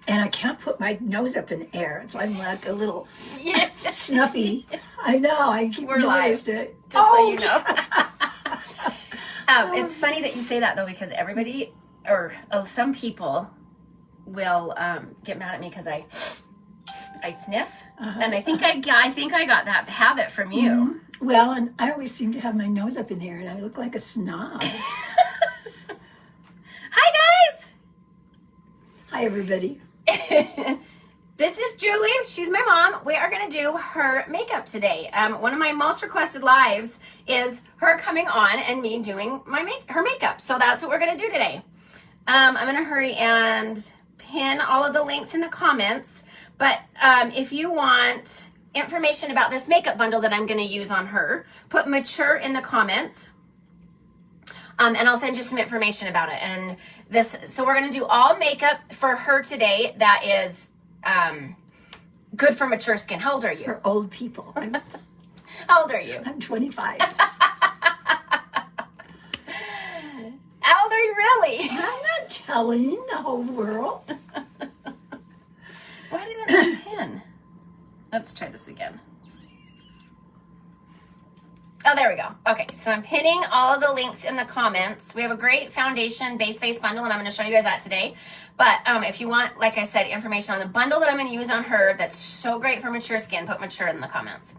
And I can't put my nose up in the air. So I'm like a little snuffy. I know. I keep noticed it. Just so you know. It's funny that you say that, though, because everybody, or some people will get mad at me because I sniff. And I think I got that habit from you. Mm-hmm. Well, and I always seem to have my nose up in the air, and I look like a snob. Hi, guys. Hi, everybody. This is Julie. She's my mom. We are going to do her makeup today. One of my most requested lives is her coming on and me doing her makeup. So that's what we're going to do today. I'm going to hurry and pin all of the links in the comments. But if you want information about this makeup bundle that I'm going to use on her, put mature in the comments. And I'll send you some information about it. And so we're going to do all makeup for her today that is good for mature skin. How old are you? For old people. How old are you? I'm 25. How old are you really? I'm not telling the whole world. Why didn't I pin? Let's try this again. Oh, there we go. Okay, so I'm pinning all of the links in the comments. We have a great foundation base face bundle, and I'm going to show you guys that today. But if you want, like I said, information on the bundle that I'm going to use on her that's so great for mature skin, put mature in the comments.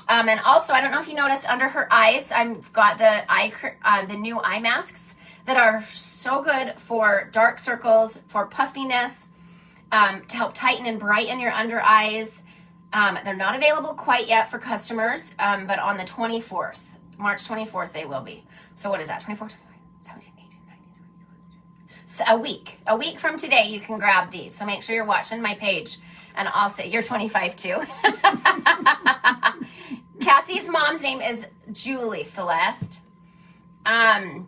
And also, I don't know if you noticed, under her eyes, I've got the new eye masks that are so good for dark circles, for puffiness, to help tighten and brighten your under eyes. They're not available quite yet for customers, but on the 24th, March 24th, they will be. So what is that? 24, 25, 17, 18, 19, 20, 21. So a week from today, you can grab these. So make sure you're watching my page, and I'll say you're 25 too. Cassie's mom's name is Julie Celeste. In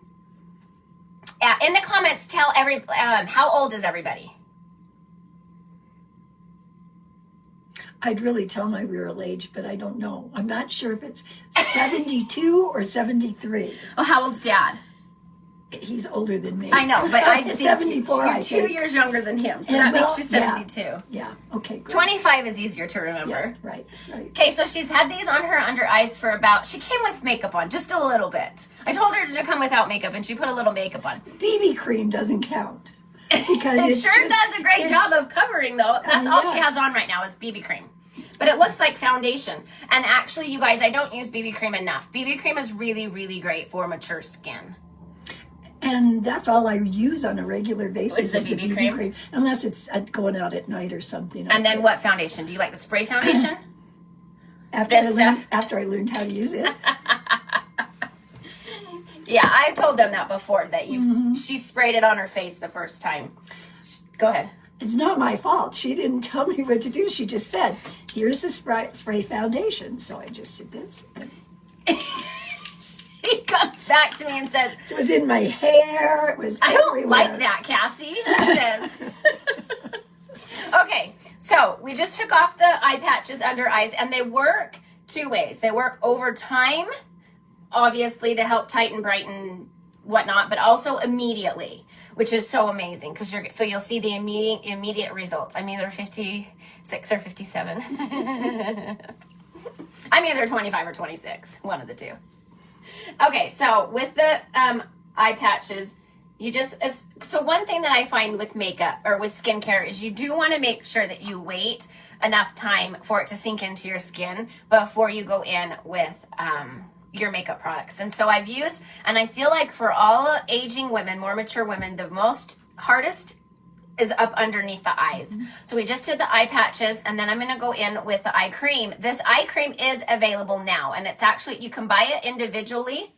the comments, tell how old is everybody? I'd really tell my real age, but I don't know. I'm not sure if it's 72 or 73. Oh, how old's Dad? He's older than me. I know, but I think 74. you're 2 years younger than him, so that makes you 72. Yeah. Okay. Good. 25 is easier to remember. Yeah, right. Okay, so she's had these on her under eyes for she came with makeup on, just a little bit. I told her to come without makeup, and she put a little makeup on. BB cream doesn't count. Because it sure does a great job of covering, though. That's all she has on right now is BB cream. But it looks like foundation. And actually, you guys, I don't use BB cream enough. BB cream is really, really great for mature skin. And that's all I use on a regular basis is the BB cream? Unless it's going out at night or something. And then what foundation? Do you like the spray foundation? After I learned how to use it. Yeah, I've told them that before, that she sprayed it on her face the first time. Go ahead. It's not my fault. She didn't tell me what to do. She just said, here's the spray foundation. So I just did this. She comes back to me and says, it was in my hair. It was I everywhere. don't like that, Cassie, she says. Okay, so we just took off the eye patches under eyes, and they work two ways. They work over time, obviously, to help tighten, brighten, whatnot, but also immediately, which is so amazing because you'll see the immediate results. I'm either 56 or 57. I'm either 25 or 26, one of the two. Okay, so with the eye patches, so one thing that I find with makeup or with skincare is you do want to make sure that you wait enough time for it to sink into your skin before you go in with your makeup products. And so I've used, and I feel like for all aging women, more mature women, the most hardest is up underneath the eyes. So we just did the eye patches, and then I'm going to go in with the eye cream. This eye cream is available now, and it's actually, you can buy it individually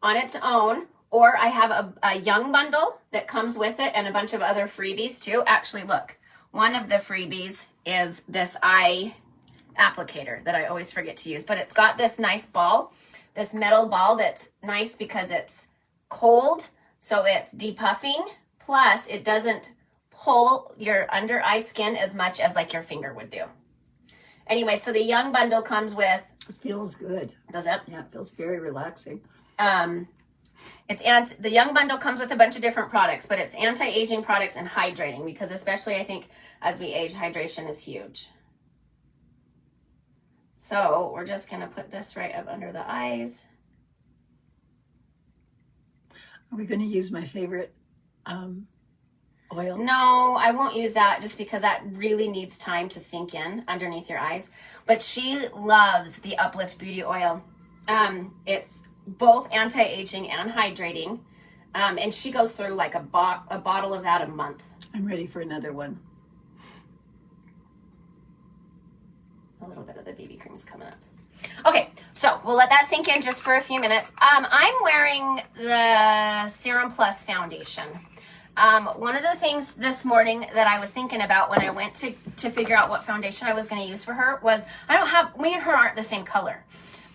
on its own, or I have a young bundle that comes with it and a bunch of other freebies too. Actually, look, one of the freebies is this eye applicator that I always forget to use, but it's got this nice ball, this metal ball that's nice because it's cold, so it's depuffing, plus it doesn't pull your under eye skin as much as like your finger would do. Anyway, so the young bundle comes with... It feels good. Does it? Yeah, it feels very relaxing. The Young Bundle comes with a bunch of different products, but it's anti-aging products and hydrating, because especially I think as we age, hydration is huge. So we're just going to put this right up under the eyes. Are we going to use my favorite oil? No, I won't use that just because that really needs time to sink in underneath your eyes. But she loves the Uplift Beauty Oil. It's both anti-aging and hydrating. And she goes through like a bottle of that a month. I'm ready for another one. A little bit of the BB cream's coming up. Okay, so we'll let that sink in just for a few minutes. I'm wearing the Serum Plus foundation. One of the things this morning that I was thinking about when I went to figure out what foundation I was going to use for her was, me and her aren't the same color.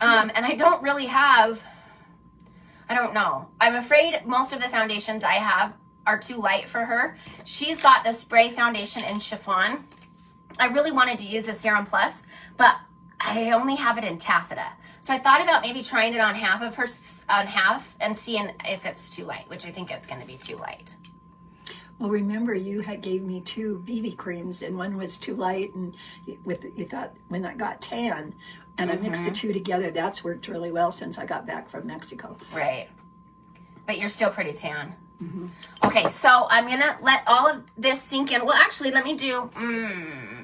And I don't really have, I don't know. I'm afraid most of the foundations I have are too light for her. She's got the spray foundation in chiffon. I really wanted to use the Serum Plus, but I only have it in taffeta. So I thought about maybe trying it on half and seeing if it's too light, which I think it's going to be too light. Well, remember you gave me 2 BB creams, and one was too light, and you thought when I got tan, and I mixed the two together, that's worked really well since I got back from Mexico. Right. But you're still pretty tan. Mm-hmm. Okay, so I'm going to let all of this sink in. Well, actually, let me do...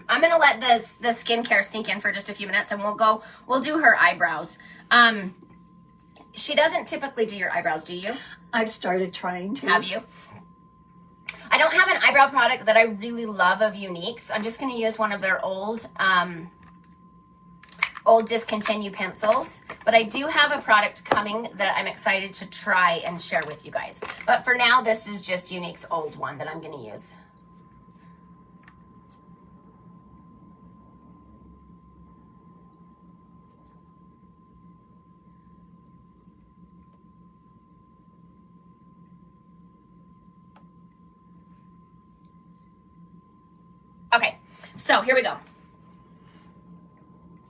I'm going to let the skincare sink in for just a few minutes, and we'll do her eyebrows. She doesn't typically do your eyebrows, do you? I've started trying to. Have you? I don't have an eyebrow product that I really love of Younique's. I'm just going to use one of their old discontinued pencils. But I do have a product coming that I'm excited to try and share with you guys. But for now, this is just Younique's old one that I'm going to use. Okay, so here we go.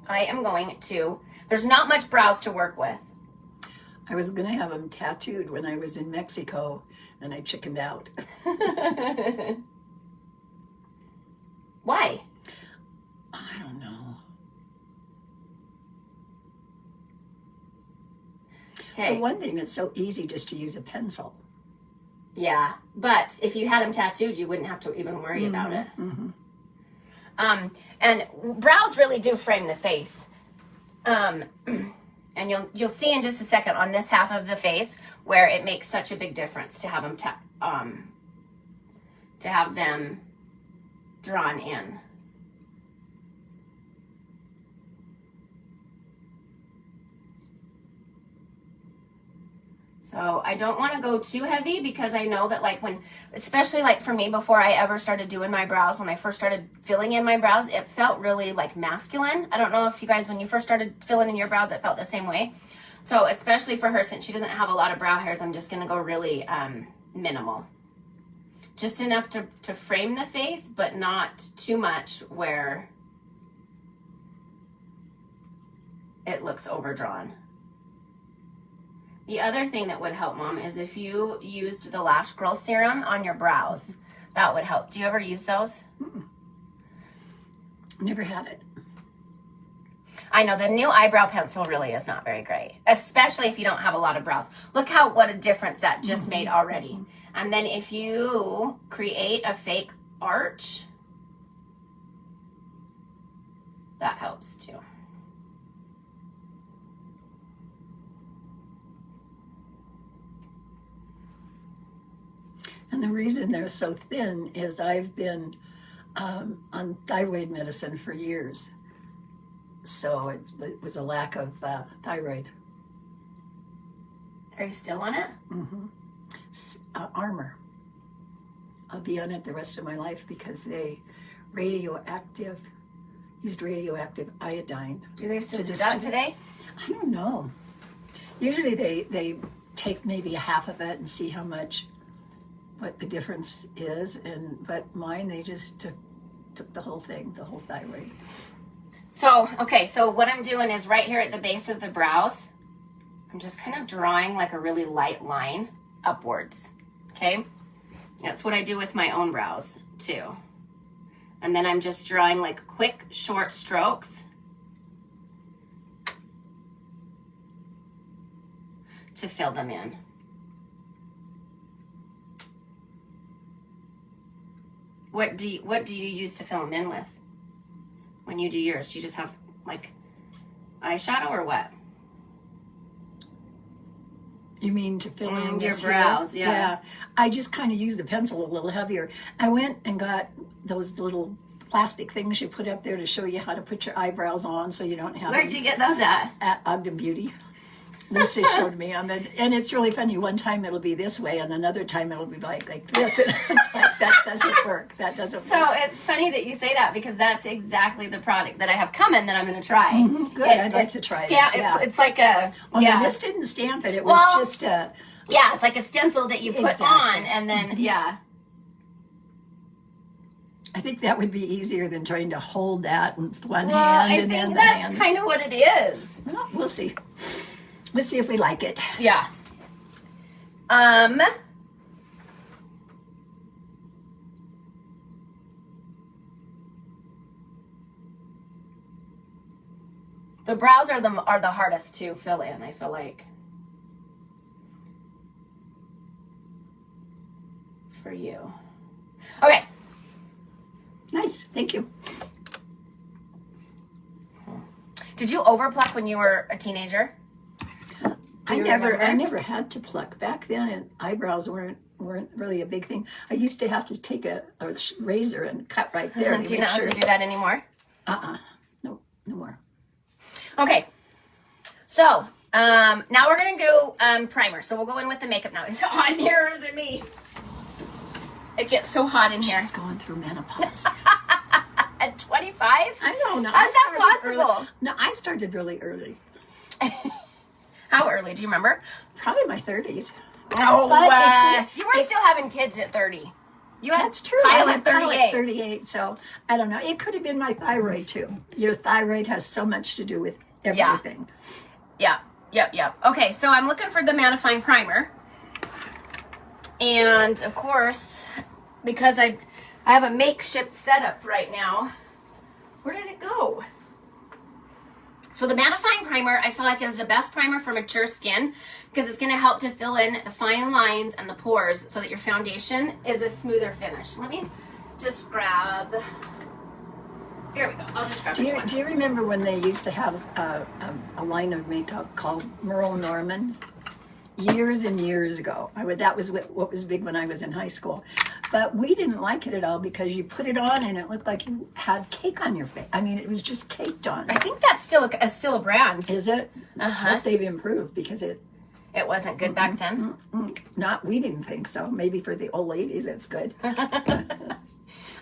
I am going to, there's not much brows to work with. I was going to have them tattooed when I was in Mexico, and I chickened out. Why? I don't know. Hey. For one thing, it's so easy just to use a pencil. Yeah, but if you had them tattooed, you wouldn't have to even worry about it. Mm-hmm. And brows really do frame the face. And you'll see in just a second on this half of the face where it makes such a big difference to have them drawn in. So I don't want to go too heavy because I know that especially like for me, before I ever started doing my brows, when I first started filling in my brows, it felt really like masculine. I don't know if you guys, when you first started filling in your brows, it felt the same way. So especially for her, since she doesn't have a lot of brow hairs, I'm just going to go really minimal. Just enough to frame the face, but not too much where it looks overdrawn. The other thing that would help, Mom, is if you used the Lash Girl serum on your brows. That would help. Do you ever use those? Never had it. I know the new eyebrow pencil really is not very great, especially if you don't have a lot of brows. Look what a difference that just made already. And then if you create a fake arch, that helps too. And the reason they're so thin is I've been on thyroid medicine for years. So it was a lack of thyroid. Are you still on it? Mm-hmm. Armor. I'll be on it the rest of my life because they used radioactive iodine. Do they still do that today? I don't know. Usually they take maybe a half of it and see what the difference is, but mine, they just took the whole thing, the whole thyroid. So, okay, so what I'm doing is right here at the base of the brows, I'm just kind of drawing like a really light line upwards, okay? That's what I do with my own brows too. And then I'm just drawing like quick, short strokes to fill them in. What do you use to fill them in with when you do yours? Do you just have like eyeshadow or what? You mean to fill in your this brows? here? Yeah. I just kind of use the pencil a little heavier. I went and got those little plastic things you put up there to show you how to put your eyebrows on, so you don't have. Where'd you get those at? At Ogden Beauty. Lucy showed me them, and it's really funny. One time it'll be this way, and another time it'll be like this. And it's like, that doesn't work. That doesn't So work. it's funny that you say that, because that's exactly the product that I have coming that I'm going to try. Good, I'd like to try that. Yeah. It's like a, Well, yeah. no, this didn't stamp it. It was Well, just Yeah, it's like a stencil that you put Exactly. on, and then, yeah. I think that would be easier than trying to hold that with one Well, hand I and then think the that's hand. kind of what it is. Well, we'll see. Let's see if we like it. Yeah. The brows are the hardest to fill in, I feel like. For you. Okay. Nice. Thank you. Did you overpluck when you were a teenager? I you never remember? had to pluck back then, and eyebrows weren't really a big thing. I used to have to take a razor and cut right there. Do to you make not have sure. to do that anymore? No more. Okay. So, now we're going to go primer. So we'll go in with the makeup now. It's hot mirrors and me. It gets so hot in here. She's going through menopause. At 25? I know. No, How's that I started possible? early. No, I started really early. How early? Do you remember? Probably my 30s. Oh, But you were still having kids at 30. You had That's true. Kyle I at had Kyle 38. at 38, so I don't know. It could have been my thyroid too. Your thyroid has so much to do with everything. Yep. Okay, so I'm looking for the mattifying primer. And, of course, because I have a makeshift setup right now. Where did it go? So the mattifying primer, I feel like, is the best primer for mature skin, because it's going to help to fill in the fine lines and the pores so that your foundation is a smoother finish. Let me just grab... Here we go. I'll just grab one. Do you remember when they used to have a line of makeup called Merle Norman? Years and years ago. That was what was big when I was in high school. But we didn't like it at all because you put it on and it looked like you had cake on your face. I mean, it was just caked on. I think that's still a brand. Is it? I hope they've improved because it wasn't good back then. we didn't think so. Maybe for the old ladies it's good.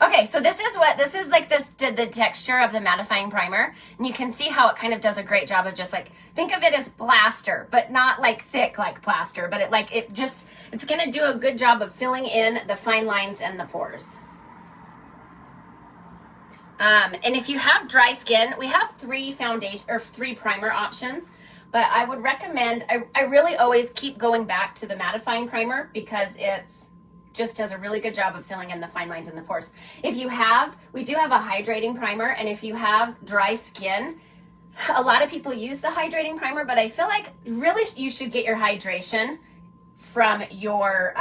Okay, so this is like the texture of the mattifying primer, and you can see how it kind of does a great job of just like, think of it as plaster, but not like thick like plaster, but it's gonna do a good job of filling in the fine lines and the pores. And if you have dry skin, we have 3 primer options, but I would recommend, I really always keep going back to the mattifying primer because it's just does a really good job of filling in the fine lines and the pores. We do have a hydrating primer, and if you have dry skin, a lot of people use the hydrating primer, but I feel like really you should get your hydration from your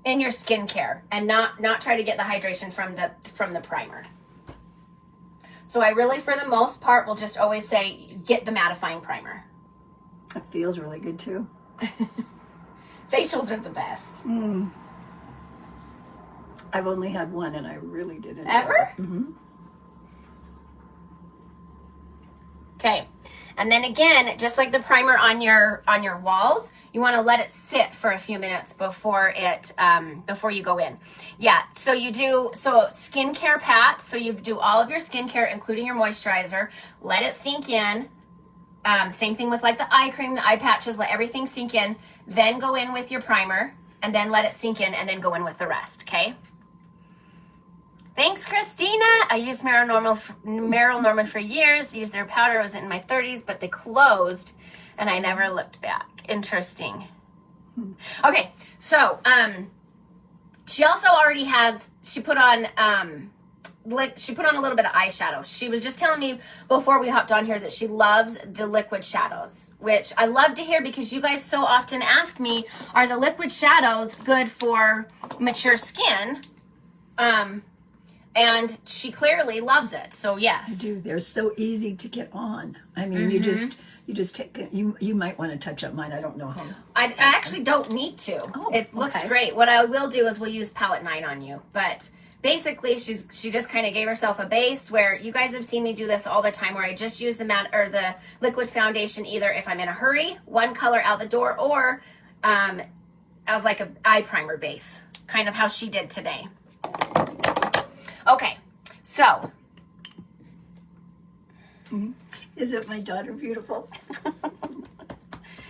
in your skincare, and not try to get the hydration from the primer. So I really, for the most part, will just always say get the mattifying primer. It feels really good too. Facials are the best. I've only had one and I really did enjoy Ever? it. Mm-hmm. Okay. And then again, just like the primer on your walls, you want to let it sit for a few minutes before you go in. Yeah, so skincare pat, so you do all of your skincare, including your moisturizer, let it sink in. Same thing with like the eye cream, the eye patches, let everything sink in, then go in with your primer, and then let it sink in, and then go in with the rest, okay? Thanks, Christina. I used Merrill Norman for years. Used their powder. I was in my 30s, but they closed, and I never looked back. Interesting. Okay, so she also already has. She put on a little bit of eyeshadow. She was just telling me before we hopped on here that she loves the liquid shadows, which I love to hear because you guys so often ask me, are the liquid shadows good for mature skin? And she clearly loves it. So yes. I do. They're so easy to get on. I mean, you just take it. You might want to touch up mine. I don't know how. I actually don't need to. Oh, it looks okay. great. What I will do is we'll use palette 9 on you. But basically, she just kind of gave herself a base where you guys have seen me do this all the time, where I just use the liquid foundation either if I'm in a hurry, one color out the door, or as like an eye primer base, kind of how she did today. Okay, so. Isn't my daughter beautiful?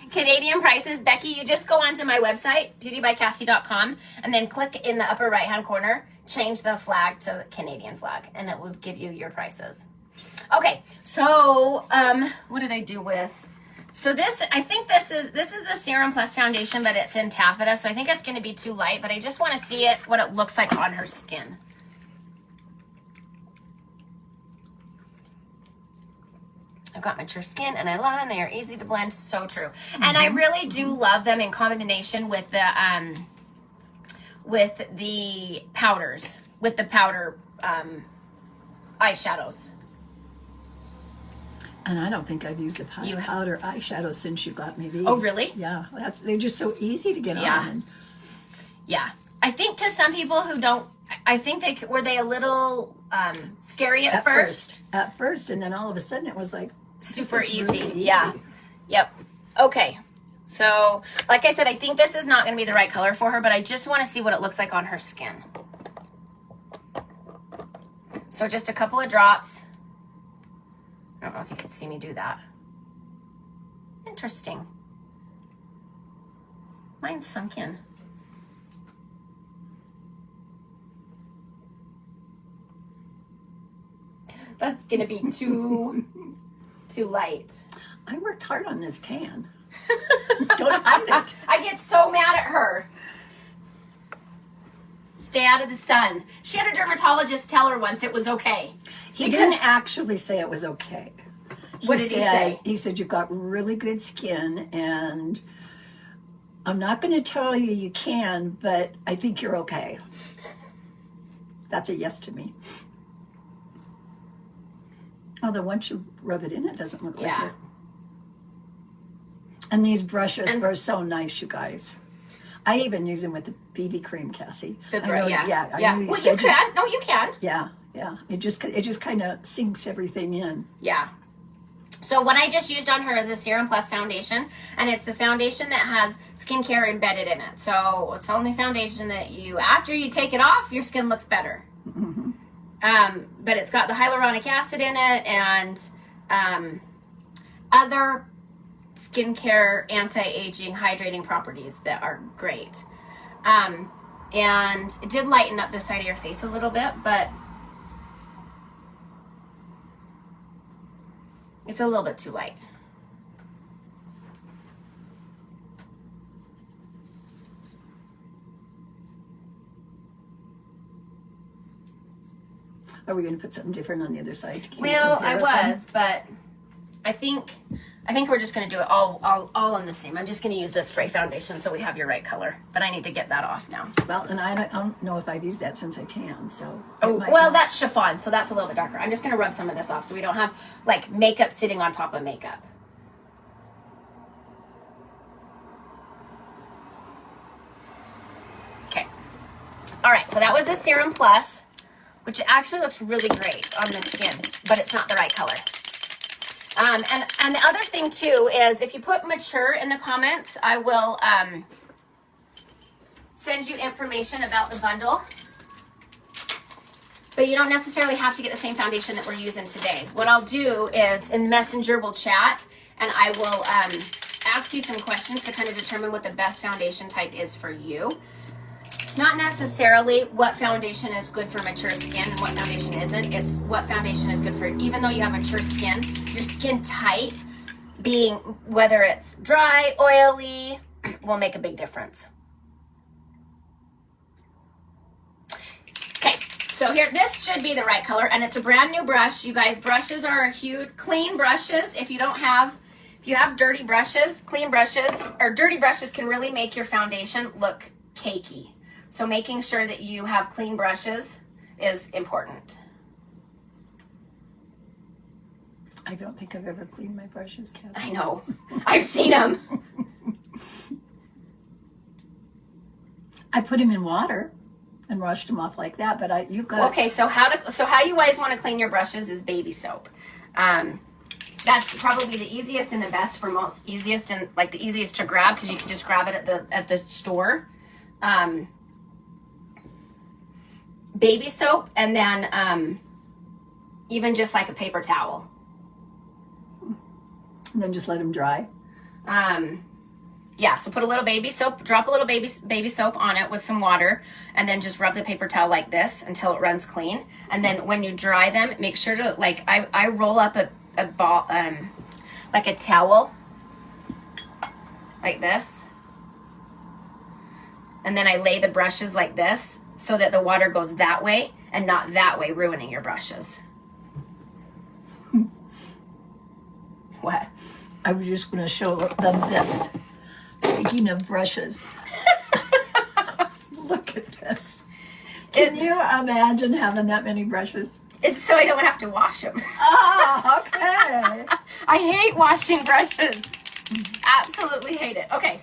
Canadian prices. Becky, you just go onto my website, beautybycassie.com, and then click in the upper right-hand corner, change the flag to the Canadian flag, and it will give you your prices. Okay, so what did I do with? So I think this is the Serum Plus foundation, but it's in taffeta, so I think it's going to be too light, but I just want to see what it looks like on her skin. I've got mature skin and I love them. They are easy to blend. So true. And I really do love them in combination with the powders, with the powder eyeshadows. And I don't think I've used the powder eyeshadow since you got me these. Oh, really? Yeah. They're just so easy to get on. Yeah. I think to some people who don't, I think were they a little scary at first? At first, and then all of a sudden it was like, super easy. Really easy. Yeah. Yep. Okay. So, like I said, I think this is not going to be the right color for her, but I just want to see what it looks like on her skin. So just a couple of drops. I don't know if you could see me do that. Interesting. Mine's sunk in. That's going to be too light. I worked hard on this tan. Don't hide it. I get so mad at her. Stay out of the sun. She had a dermatologist tell her once it was okay. He didn't actually say it was okay. What did he say? He said, you've got really good skin, and I'm not going to tell you can, but I think you're okay. That's a yes to me. Although once you rub it in, it doesn't look like it. And these brushes are so nice, you guys. I even use them with the BB cream, Cassie. I know you well, you can. No, you can. Yeah. It just kind of sinks everything in. Yeah. So what I just used on her is a Serum Plus foundation, and it's the foundation that has skincare embedded in it. So it's the only foundation that after you take it off, your skin looks better. Mm-hmm. But it's got the hyaluronic acid in it and other skincare anti-aging hydrating properties that are great. And it did lighten up the side of your face a little bit, but it's a little bit too light. Are we going to put something different on the other side to keep Well, I was, but I think we're just going to do it all on the same. I'm just going to use the spray foundation so we have your right color, but I need to get that off now. Well, and I don't know if I've used that since I tanned, so. That's chiffon, so that's a little bit darker. I'm just going to rub some of this off so we don't have like makeup sitting on top of makeup. Okay. All right, so that was the Serum Plus, which actually looks really great on the skin, but it's not the right color. And the other thing too is if you put mature in the comments, I will send you information about the bundle. But you don't necessarily have to get the same foundation that we're using today. What I'll do is in Messenger we'll chat, and I will ask you some questions to kind of determine what the best foundation type is for you. It's it's not necessarily what foundation is good for mature skin and what foundation isn't. It's what foundation is good for, even though you have mature skin, your skin type being, whether it's dry, oily, will make a big difference. Okay, so here, this should be the right color, and it's a brand new brush. You guys, brushes are huge, clean brushes. If you have dirty brushes, clean brushes, or dirty brushes can really make your foundation look cakey. So making sure that you have clean brushes is important. I don't think I've ever cleaned my brushes, Cassie. I know. I've seen them. I put them in water and washed them off like that, but you've got... Okay, so how you guys want to clean your brushes is baby soap. That's probably the easiest and the best for most, easiest to grab, because you can just grab it at the store. Baby soap, and then even just like a paper towel. And then just let them dry. Yeah, so put a little baby soap, drop a little baby soap on it with some water, and then just rub the paper towel like this until it runs clean. And then when you dry them, make sure to, like, I roll up a ball, like a towel, like this. And then I lay the brushes like this so that the water goes that way and not that way, ruining your brushes. What? I was just going to show them this. Speaking of brushes, look at this. Can you imagine having that many brushes? It's so I don't have to wash them. Ah, okay. I hate washing brushes. Absolutely hate it. Okay.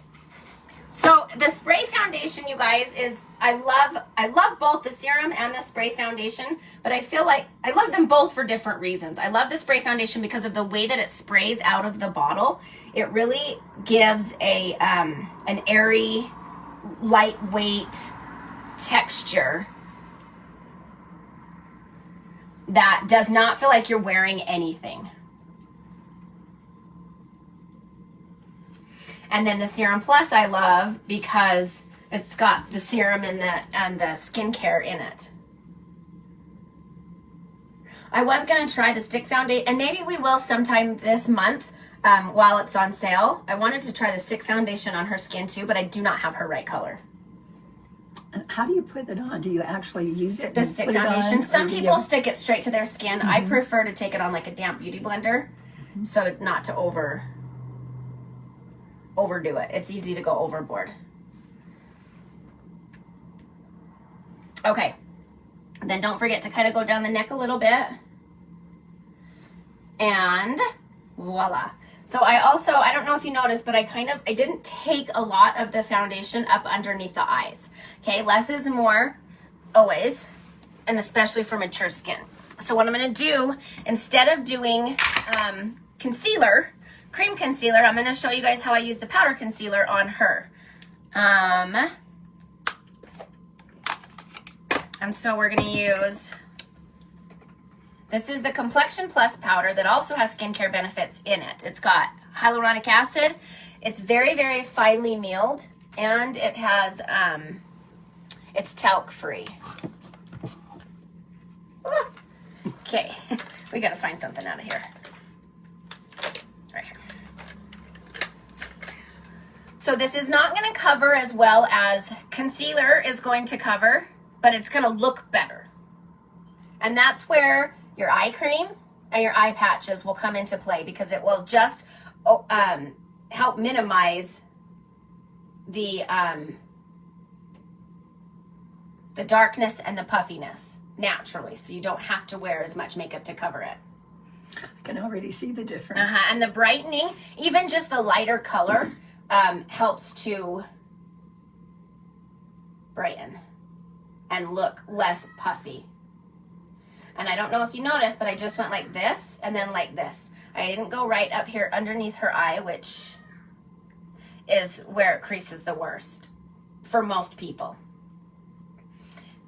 So the spray foundation, you guys, is I love both the serum and the spray foundation, but I feel like I love them both for different reasons. I love the spray foundation because of the way that it sprays out of the bottle. It really gives an airy, lightweight texture that does not feel like you're wearing anything. And then the Serum Plus I love because it's got the serum and the skincare in it. I was going to try the stick foundation, and maybe we will sometime this month while it's on sale. I wanted to try the stick foundation on her skin too, but I do not have her right color. How do you put it on? Do you actually use it? The stick foundation. Some people stick it straight to their skin. I prefer to take it on like a damp beauty blender, so not to overdo it. It's easy to go overboard. Okay. Then don't forget to kind of go down the neck a little bit. And voila. So I don't know if you noticed, but I didn't take a lot of the foundation up underneath the eyes. Okay, less is more always, and especially for mature skin. So what I'm going to do, instead of doing concealer, cream concealer, I'm going to show you guys how I use the powder concealer on her. And so we're going to use, this is the Complexion Plus powder that also has skincare benefits in it. It's got hyaluronic acid. It's very, very finely milled, and it has, it's talc free. Okay, we got to find something out of here. Right here. So this is not going to cover as well as concealer is going to cover, but it's going to look better. And that's where your eye cream and your eye patches will come into play, because it will just help minimize the darkness and the puffiness naturally, so you don't have to wear as much makeup to cover it. I can already see the difference. And the brightening, even just the lighter color, helps to brighten and look less puffy. And I don't know if you noticed, but I just went like this and then like this. I didn't go right up here underneath her eye, which is where it creases the worst for most people.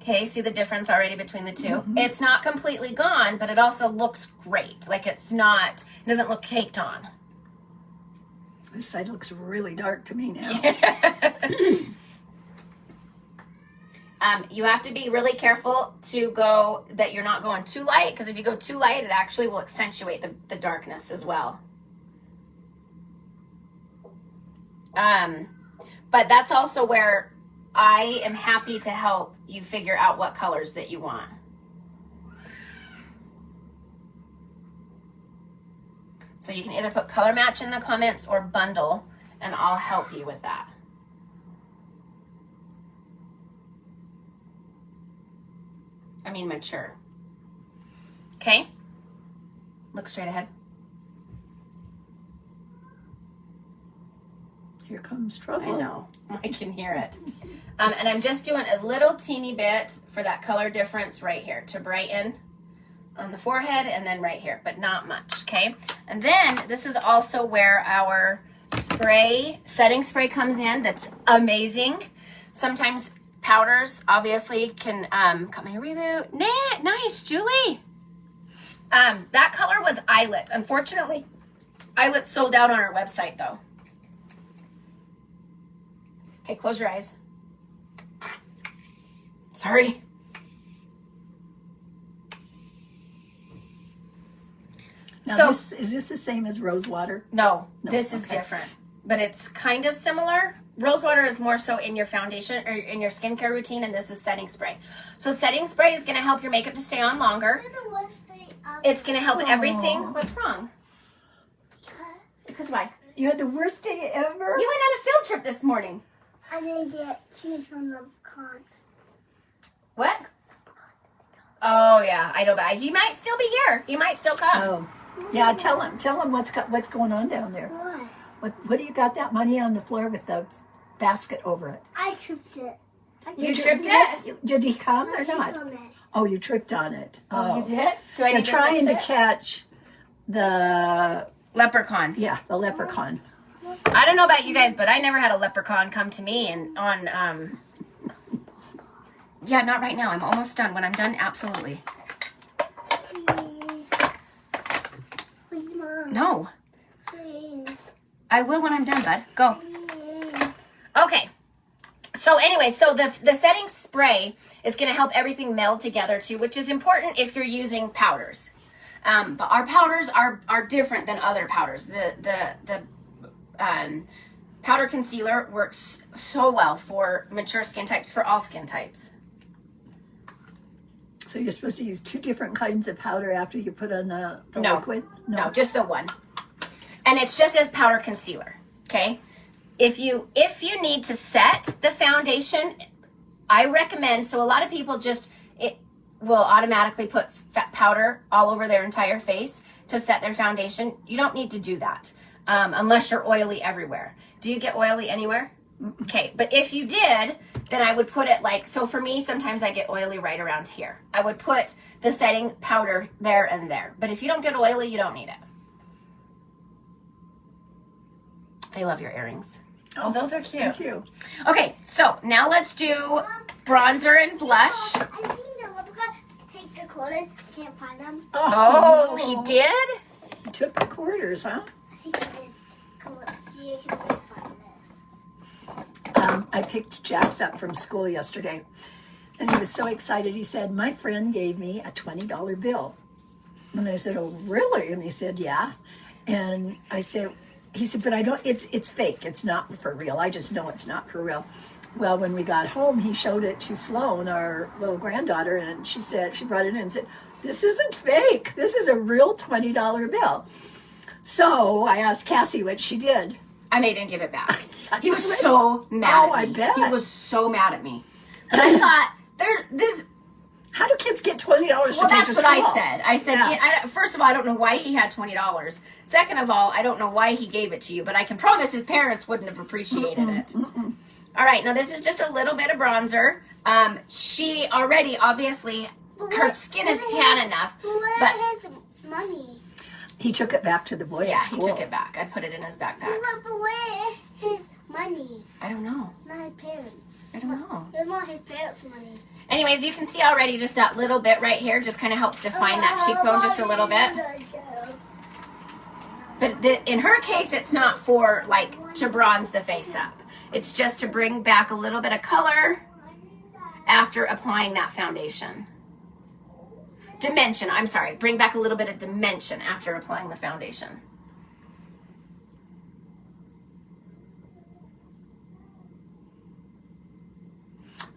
Okay, see the difference already between the two? Mm-hmm. It's not completely gone, but it also looks great. Like it doesn't look caked on. This side looks really dark to me now. You have to be really careful to go that you're not going too light, because if you go too light, it actually will accentuate the darkness as well. But that's also where I am happy to help you figure out what colors that you want. So you can either put color match in the comments or bundle, and I'll help you with that. I mean mature. Okay? Look straight ahead. Here comes trouble. I know. I can hear it. And I'm just doing a little teeny bit for that color difference right here to brighten on the forehead and then right here, but not much, okay? And then this is also where our spray, setting spray comes in. That's amazing. Sometimes powders obviously can, got my reboot. Nah, nice, Julie. That color was Eyelet. Unfortunately, Eyelet sold out on our website though. Okay, close your eyes. Sorry. Now, So- is this the same as rose water? No, No, this is okay. different, but it's kind of similar. Rosewater is more so in your foundation or in your skincare routine, and this is setting spray. So setting spray is going to help your makeup to stay on longer. It's going to help everything. Aw. What's wrong? Because why? You had the worst day ever? You went on a field trip this morning. I didn't get cheese on the con. What? Oh yeah, I know, but he might still be here. He might still come. Oh. Yeah, tell him what's going on down there. What? What do you got that money on the floor with the basket over it? I tripped it. You tripped it? Did he come or I tripped not? on it. Oh, you tripped on it. Oh, you did? Do I They're need trying to fix it? catch the Leprechaun. leprechaun. I don't know about you guys, but I never had a leprechaun come to me and on yeah, not right now. I'm almost done. When I'm done, absolutely. Please. Please, Mom. No. Please. I will when I'm done, bud. Go. Please. Okay. So anyway, so the setting spray is going to help everything meld together too, which is important if you're using powders. But our powders are different than other powders. The powder concealer works so well for mature skin types, for all skin types. So you're supposed to use two different kinds of powder after you put on the No. liquid? No, just the one. And it's just as powder concealer, okay? If you need to set the foundation, I recommend, so a lot of people it will automatically put powder all over their entire face to set their foundation. You don't need to do that unless you're oily everywhere. Do you get oily anywhere? Okay, but if you did, then I would put it like, so for me, sometimes I get oily right around here. I would put the setting powder there and there. But if you don't get oily, you don't need it. I love your earrings. Oh, those are cute. Thank you. Okay, so now let's do bronzer and blush. I think the leprechaun take the quarters. I can't find them. Oh, he did? He took the quarters, huh? I see if I can come up. See if I can find this. I picked Jax up from school yesterday, and he was so excited. He said, "My friend gave me a $20 bill." And I said, "Oh, really?" And he said, "Yeah." And I said, he said, "But I don't, it's fake. It's not for real. I just know it's not for real." Well, when we got home, he showed it to Sloan, our little granddaughter, and she brought it in and said, "This isn't fake. This is a real $20 bill." So I asked Cassie what she did. I made him give it back. He was so mad Oh, at I me. bet. He was so mad at me. But I thought, How do kids get $20 to well, take that's to what school? I said. I said, Yeah. first of all, I don't know why he had $20. Second of all, I don't know why he gave it to you, but I can promise his parents wouldn't have appreciated it. All right, now this is just a little bit of bronzer. She already, obviously, her skin is tan enough. Where But his money? He took it back to the boy yeah, at he school. took it back. I put it in his backpack. But where his money? I don't know. Not his parents. I don't know. It was not his parents' money. Anyways, you can see already just that little bit right here just kind of helps define that cheekbone just a little bit. But in her case, it's not for like to bronze the face up. It's just to bring back a little bit of color after applying that foundation. Dimension, I'm sorry. Bring back a little bit of dimension after applying the foundation.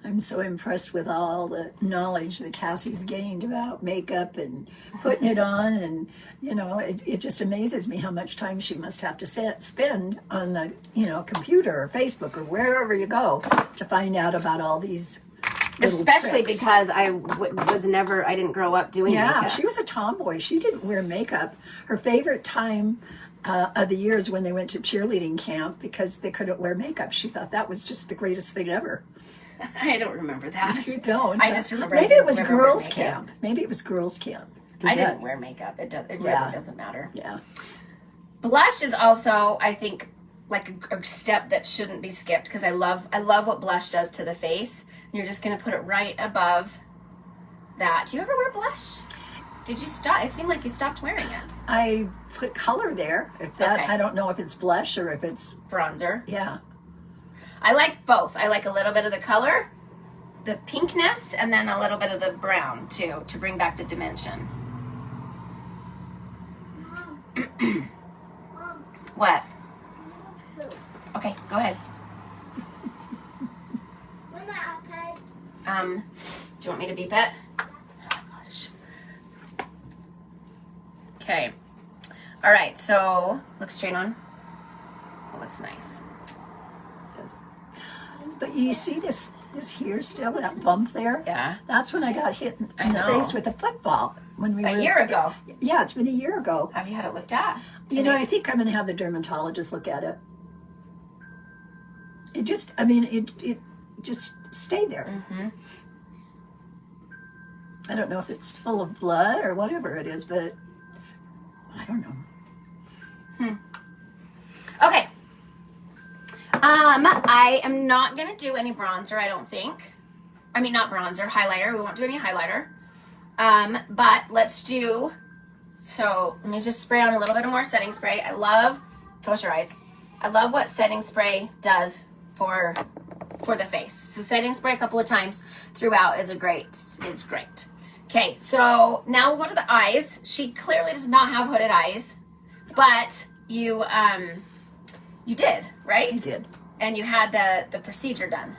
I'm so impressed with all the knowledge that Cassie's gained about makeup and putting it on, and it just amazes me how much time she must have to spend on the computer or Facebook or wherever you go to find out about all these little Especially tricks. because I didn't grow up doing makeup. She was a tomboy. She didn't wear makeup. Her favorite time of the year is when they went to cheerleading camp because they couldn't wear makeup. She thought that was just the greatest thing ever. I don't remember that. You don't. I just remember. Maybe it was didn't remember girls' wearing makeup. camp. Maybe it was girls' camp. I didn't wear makeup. It really doesn't matter. Yeah. Blush is also, I think, like a step that shouldn't be skipped because I love what blush does to the face. And you're just going to put it right above that. Do you ever wear blush? Did you stop? It seemed like you stopped wearing it. I put color there. If that, Okay. I don't know if it's blush or if it's Bronzer. yeah. I like both. I like a little bit of the color, the pinkness, and then a little bit of the brown too, to bring back the dimension. Mom, What? poop. Okay, go ahead. Where's my iPad? Do you want me to beep it? Oh, gosh. Okay. All right, so look straight on. It looks nice. But you see this here still, that bump there? Yeah. That's when I got hit in the know. face with a football. When we A were year ago. Yeah, it's been a year ago. Have you had it looked at? I think I'm going to have the dermatologist look at it. It just stayed there. Mm-hmm. I don't know if it's full of blood or whatever it is, but I don't know. Okay. I am not gonna do any bronzer, I don't think. I mean, not bronzer, highlighter. We won't do any highlighter. But let's do, so let me just spray on a little bit more setting spray. Close your eyes. I love what setting spray does for the face. So setting spray a couple of times throughout is great. Okay, so now we'll go to the eyes. She clearly does not have hooded eyes, but you did, right? I did. And you had the procedure done.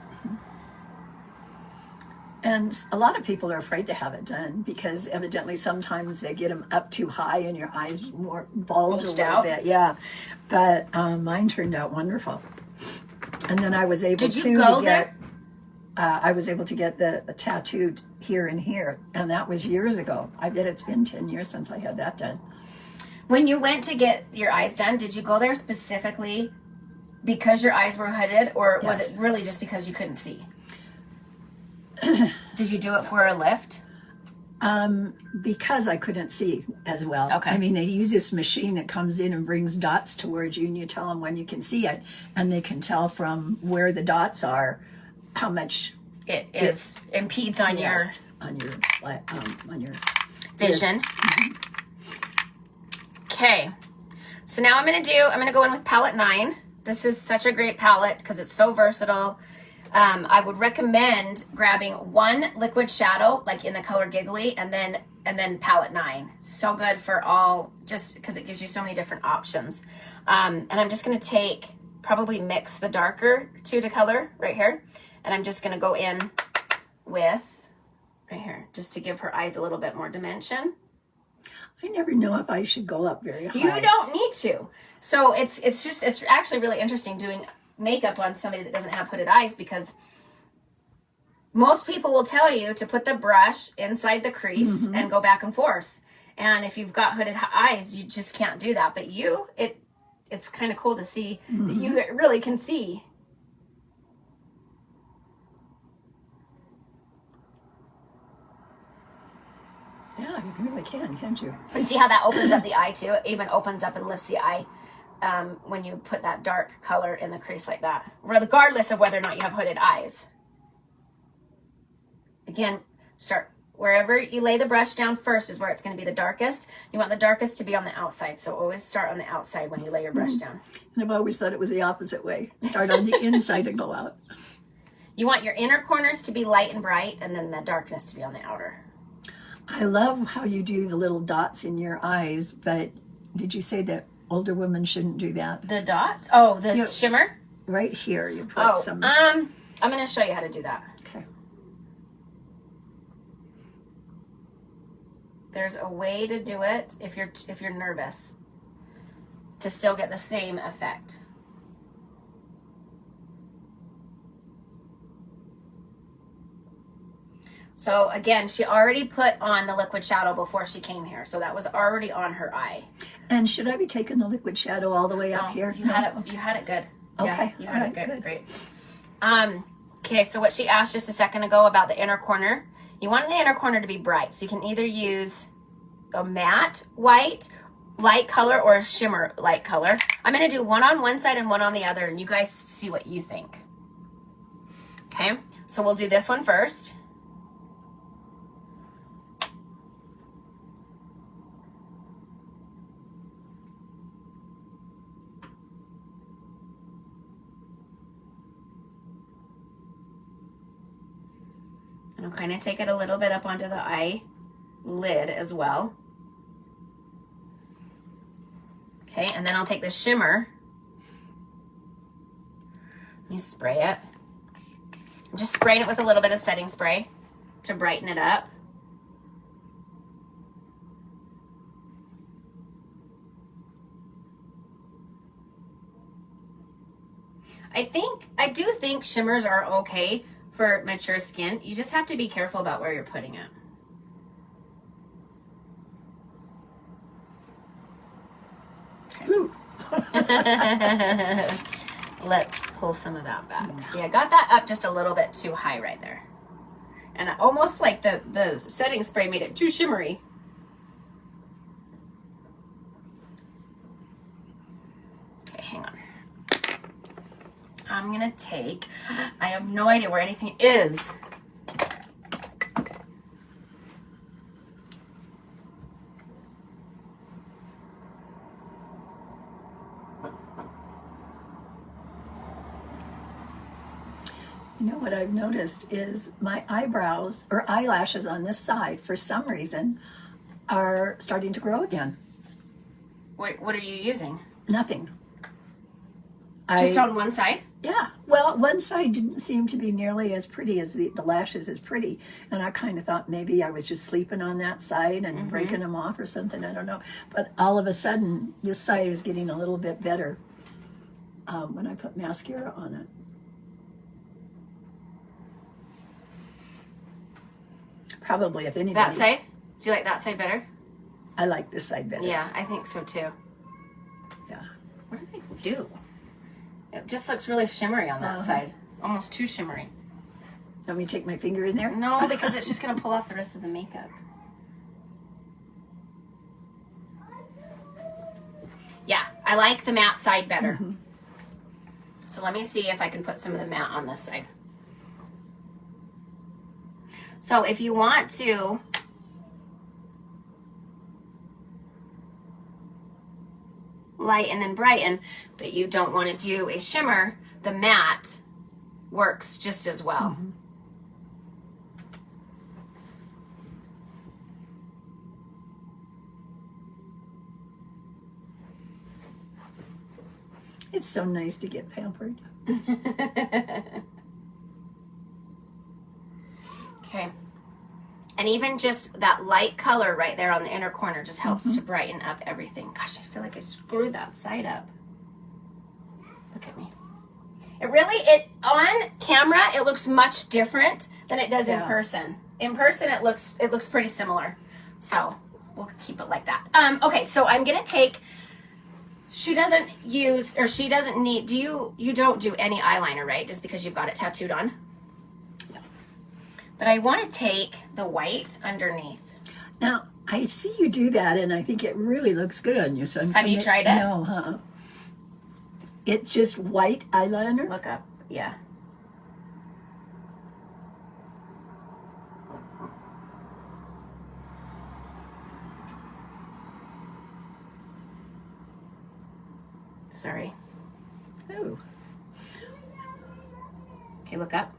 And a lot of people are afraid to have it done because evidently sometimes they get them up too high and your eyes more bulge a Bulged little out? bit. Yeah, but mine turned out wonderful. And then I was able Did you to go get. I was able to get the tattooed here and here, and that was years ago. I bet it's been 10 years since I had that done. When you went to get your eyes done, did you go there specifically because your eyes were hooded, or was Yes. it really just because you couldn't see? Did you do it for a lift? Because I couldn't see as well. Okay. I mean, they use this machine that comes in and brings dots towards you, and you tell them when you can see it, and they can tell from where the dots are how much It impedes on yes, on your vision. Okay, so now I'm gonna go in with palette 9. This is such a great palette because it's so versatile. I would recommend grabbing one liquid shadow, like in the color Giggly, and then palette 9. So good for all, just because it gives you so many different options. And I'm just gonna probably mix the darker two to color right here, and I'm just gonna go in with right here, just to give her eyes a little bit more dimension. I never know if I should go up very high. You don't need to. So it's actually really interesting doing makeup on somebody that doesn't have hooded eyes, because most people will tell you to put the brush inside the crease and go back and forth. And if you've got hooded eyes, you just can't do that. But it's kind of cool to see that you really can see. Yeah, you really can, can't you? And see how that opens up the eye too? It even opens up and lifts the eye when you put that dark color in the crease like that, regardless of whether or not you have hooded eyes. Again, start wherever you lay the brush down first is where it's going to be the darkest. You want the darkest to be on the outside, so always start on the outside when you lay your brush down. And I've always thought it was the opposite way. Start on the inside and go out. You want your inner corners to be light and bright, and then the darkness to be on the outer. I love how you do the little dots in your eyes, but did you say that older women shouldn't do that? The dots? Oh, the Yeah. shimmer? Right here, you put Oh, some. I'm going to show you how to do that. Okay. There's a way to do it if you're nervous to still get the same effect. So again, she already put on the liquid shadow before she came here, so that was already on her eye. And should I be taking the liquid shadow all the way up here? You had it. You had it good. Okay. Yeah, you had it All right, good. Great. Okay. So what she asked just a second ago about the inner corner, you want the inner corner to be bright. So you can either use a matte white light color or a shimmer light color. I'm going to do one on one side and one on the other, and you guys see what you think. Okay. So we'll do this one first. And I'll kind of take it a little bit up onto the eye lid as well. Okay, and then I'll take the shimmer. Let me spray it. I'm just spraying it with a little bit of setting spray to brighten it up. I do think shimmers are okay for mature skin. You just have to be careful about where you're putting it. Ooh. Let's pull some of that back. See, I got that up just a little bit too high right there. And almost like the setting spray made it too shimmery. Okay, hang on. I'm gonna take, I have no idea where anything is. You know what I've noticed is my eyebrows or eyelashes on this side, for some reason, are starting to grow again. What are you using? Nothing. Just on one side? Yeah. Well, one side didn't seem to be nearly as pretty as the lashes is pretty. And I kind of thought maybe I was just sleeping on that side and breaking them off or something. I don't know. But all of a sudden, this side is getting a little bit better when I put mascara on it. Probably, if anybody. That side? Do you like that side better? I like this side better. Yeah, I think so too. Yeah. What did I do? It just looks really shimmery on that side. Almost too shimmery. Let me take my finger in there. No, because it's just going to pull off the rest of the makeup. Yeah, I like the matte side better. So let me see if I can put some of the matte on this side. So if you want to lighten and brighten, but you don't want to do a shimmer, the matte works just as well. It's so nice to get pampered. Okay. And even just that light color right there on the inner corner just helps to brighten up everything. Gosh, I feel like I screwed that side up. Look at me. It on camera it looks much different than it does in person. In person it looks pretty similar. So we'll keep it like that. Okay, so I'm gonna take, she doesn't need, you don't do any eyeliner, right? Just because you've got it tattooed on? But I want to take the white underneath. Now, I see you do that, and I think it really looks good on you. So Have you tried it? No, huh? It's just white eyeliner? Look up, yeah. Sorry. Oh. Okay, look up.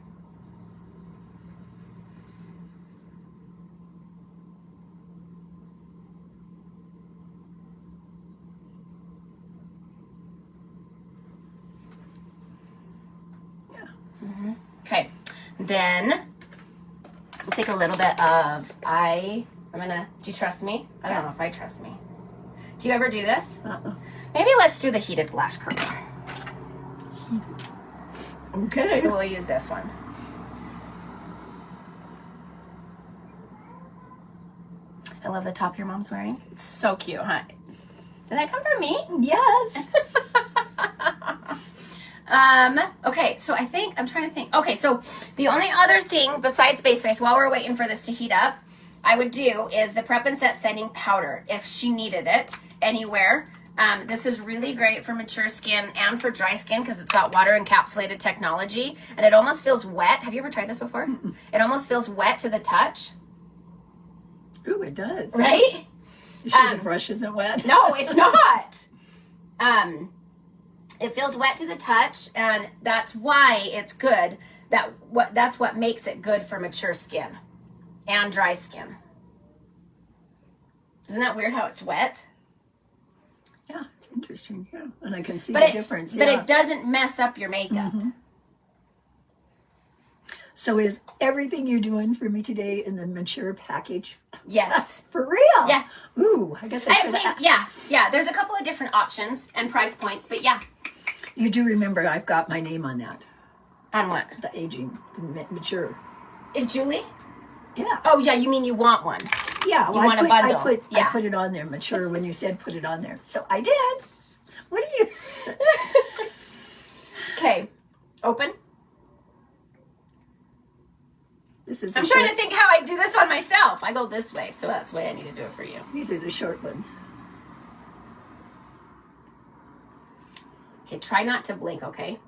then let's take a little bit of do you trust me? I don't know if I trust me. Do you ever do this? Maybe let's do the heated lash curler. Okay. So we'll use this one. I love the top your mom's wearing. It's so cute, huh? Did that come from me? Yes. Okay, so I'm trying to think. Okay, so the only other thing besides Base Face, while we're waiting for this to heat up, I would do is the Prep and Set setting powder if she needed it anywhere. This is really great for mature skin and for dry skin because it's got water encapsulated technology and it almost feels wet. Have you ever tried this before? Mm-mm. It almost feels wet to the touch. Ooh, it does. Right? You sure the brush isn't wet? No, it's not. It feels wet to the touch, and that's why it's good. That's what makes it good for mature skin and dry skin. Isn't that weird how it's wet? Yeah, it's interesting. Yeah, and I can see But the difference. But yeah. it doesn't mess up your makeup. Mm-hmm. So is everything you're doing for me today in the mature package? Yes. For real? Yeah. Ooh, I guess I should have. Yeah. There's a couple of different options and price points, but yeah. You do remember I've got my name on that. On what? The aging, the mature. Is Julie? Yeah. Oh, yeah, you mean you want one. Yeah. You want a bundle. I put it on there, mature, when you said put it on there. So I did. What are you? Okay. Open. This is I'm trying to think how I do this on myself. I go this way, so that's the way I need to do it for you. These are the short ones. Okay, try not to blink, okay?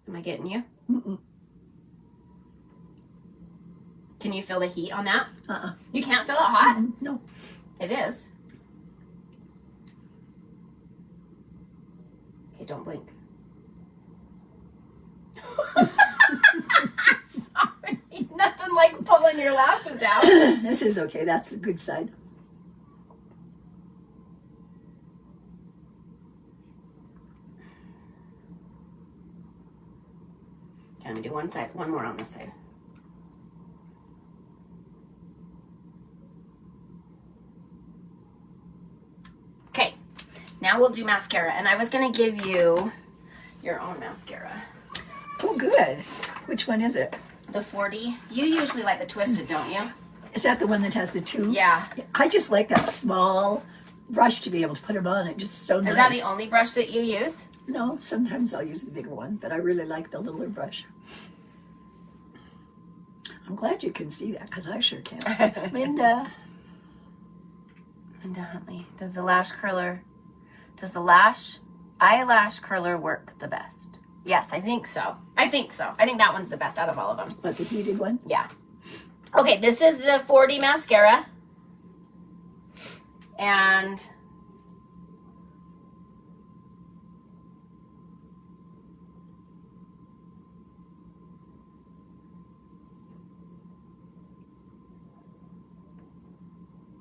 Am I getting you? Mm-mm. Can you feel the heat on that? Uh-uh. You can't feel it hot? Mm-mm. No. It is. Okay, don't blink. Sorry, nothing like pulling your lashes out. This is okay. That's the good side. Okay, I'm gonna do one side, one more on this side. Okay, now we'll do mascara, and I was gonna give you your own mascara. Oh, good. Which one is it? The 40. You usually like the twisted, don't you? Is that the one that has the two? Yeah. I just like that small brush to be able to put it on. It just so nice. Is that the only brush that you use? No, sometimes I'll use the bigger one, but I really like the littler brush. I'm glad you can see that because I sure can't. Linda. Linda Huntley. Does the eyelash curler work the best? Yes, I think so. I think that one's the best out of all of them. What, the heated one? Yeah. Okay, this is the 40 mascara. And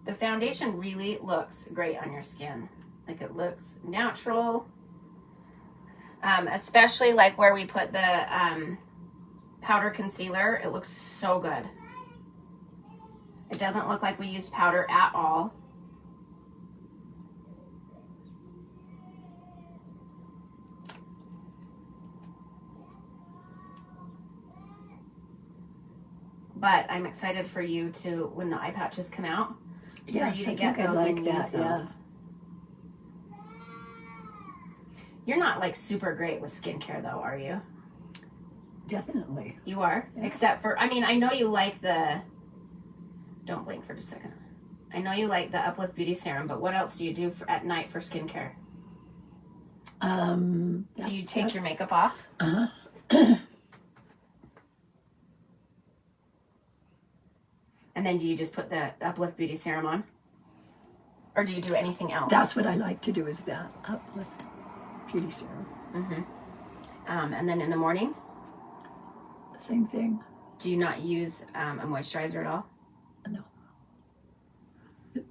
the foundation really looks great on your skin. Like, it looks natural. Especially like where we put the powder concealer. It looks so good. It doesn't look like we used powder at all. But I'm excited for you to, when the eye patches come out, Yes, for you to I get think I'd those like and that, use those. You're not like super great with skincare though, are you? Definitely. You are? Yeah. Except for, I mean, I know you like the, don't blink for just a second. I know you like the Uplift Beauty Serum, but what else do you do at night for skincare? Do you take your makeup off? Uh-huh. And then do you just put the Uplift Beauty Serum on? Or do you do anything else? That's what I like to do is that Uplift Beauty Serum. And then in the morning, Same thing. do you not use a moisturizer at all? No.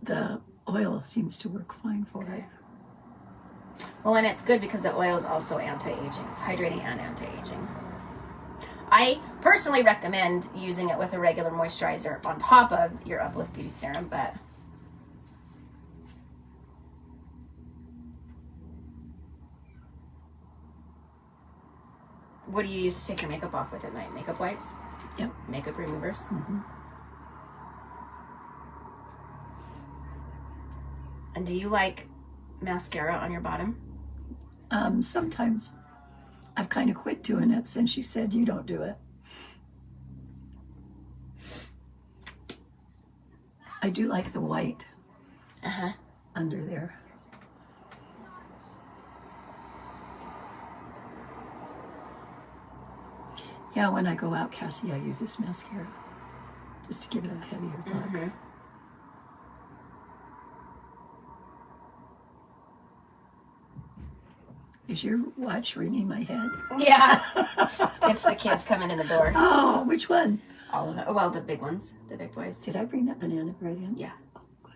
The oil seems to work fine for it. Well, and it's good because the oil is also anti-aging. It's hydrating and anti-aging. I personally recommend using it with a regular moisturizer on top of your Uplift Beauty Serum, but what do you use to take your makeup off with at night? Makeup wipes? Yep. Makeup removers? Mm-hmm. And do you like mascara on your bottom? Sometimes. I've kind of quit doing it since you said you don't do it. I do like the white under there. Yeah, when I go out, Cassie, I use this mascara just to give it a heavier look. Is your watch ringing my head? Yeah. It's the kids coming in the door. Oh, which one? All of it. Well, the big ones. The big boys. Did I bring that banana bread in? Yeah. Oh, good.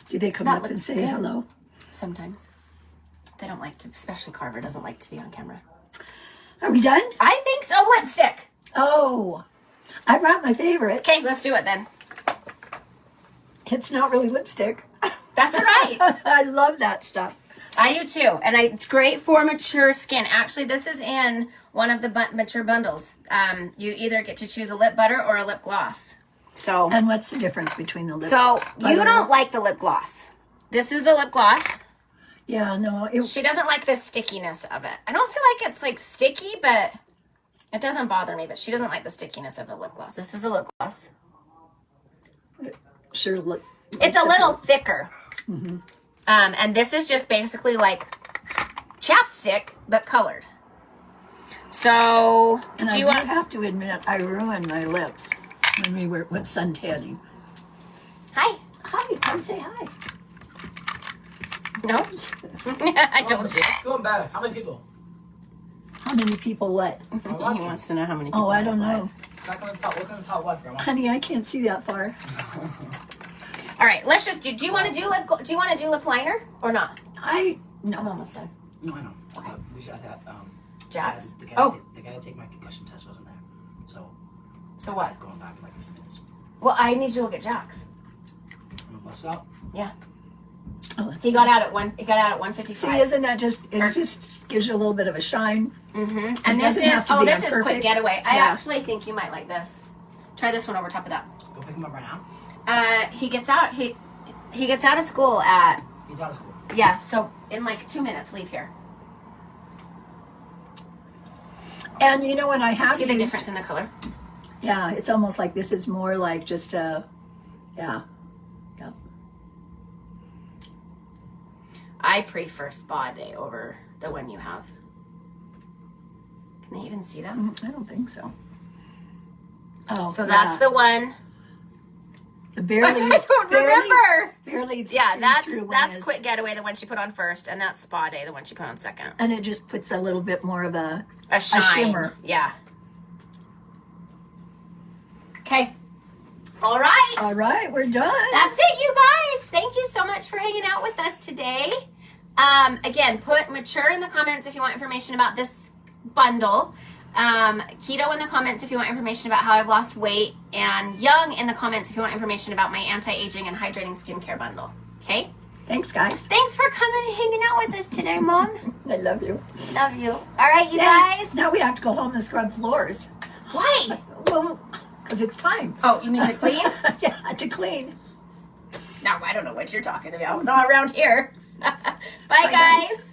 Do they come That up and looks say good. hello? Sometimes. They don't like to, especially Carver doesn't like to be on camera. Are we done? I think so. Lipstick. Oh, I brought my favorite. Okay, let's do it then. It's not really lipstick. That's right. I love that stuff. I do too. And it's great for mature skin. Actually, this is in one of the mature bundles. You either get to choose a lip butter or a lip gloss. So, And what's the difference between the lip you butter? don't like the lip gloss. This is the lip gloss. Yeah, no. She doesn't like the stickiness of it. I don't feel like it's like sticky, but it doesn't bother me. But she doesn't like the stickiness of the lip gloss. This is a lip gloss. Sure look. It's a little thicker. Mm-hmm. And this is just basically like chapstick, but colored. So, And do I you do want... have to admit, I ruined my lips when we went sun tanning. Hi. Hi, come say hi. No? I told you. Going back. How many people? How many people what? I'm He watching. wants to know how many people. Oh, I don't know. Back on the top. Look on the top left, Grandma. Honey, I can't see that far. All right, let's just do you want to do do you want to do lip liner or not? I'm I'm almost done. No, I know. Okay. We should have that. Jax? The guy, Oh. the guy to take my concussion test wasn't there. So, So what? going back in like a few minutes. Well, I need you to look at Jax. I'm gonna bust out. Yeah. Oh, that's He got out at 1:55. See, isn't that just, it just gives you a little bit of a shine. Mm-hmm. And this doesn't is have to be this a is quick perfect- getaway. I Yeah. actually think you might like this. Try this one over top of that. Go pick him up right now. He gets out. He gets out of school at He's out of school. yeah. So in like 2 minutes, leave here. And you know when I have See the used- difference in the color? Yeah, it's almost like this is more like just a, yeah. I prefer Spa Day over the one you have. Can they even see that? I don't think so. Oh, So that's the one. the barely Remember? barely Yeah, see-through one that's is- Quick Getaway, the one she put on first, and that's Spa Day, the one she put on second. And it just puts a little bit more of a A shine. shimmer. Yeah. Okay. All right. All right, we're done. That's it, you guys. Thank you so much for hanging out with us today. Again, put mature in the comments if you want information about this bundle. Keto in the comments if you want information about how I've lost weight. And young in the comments if you want information about my anti-aging and hydrating skincare bundle. Okay? Thanks, guys. Thanks for coming and hanging out with us today, Mom. I love you. Love you. All right, you Thanks. guys. Now we have to go home and scrub floors. Why? Well, because it's time. Oh, you mean to clean? Yeah, to clean. No, I don't know what you're talking about. Not around here. Bye, Bye, guys. guys.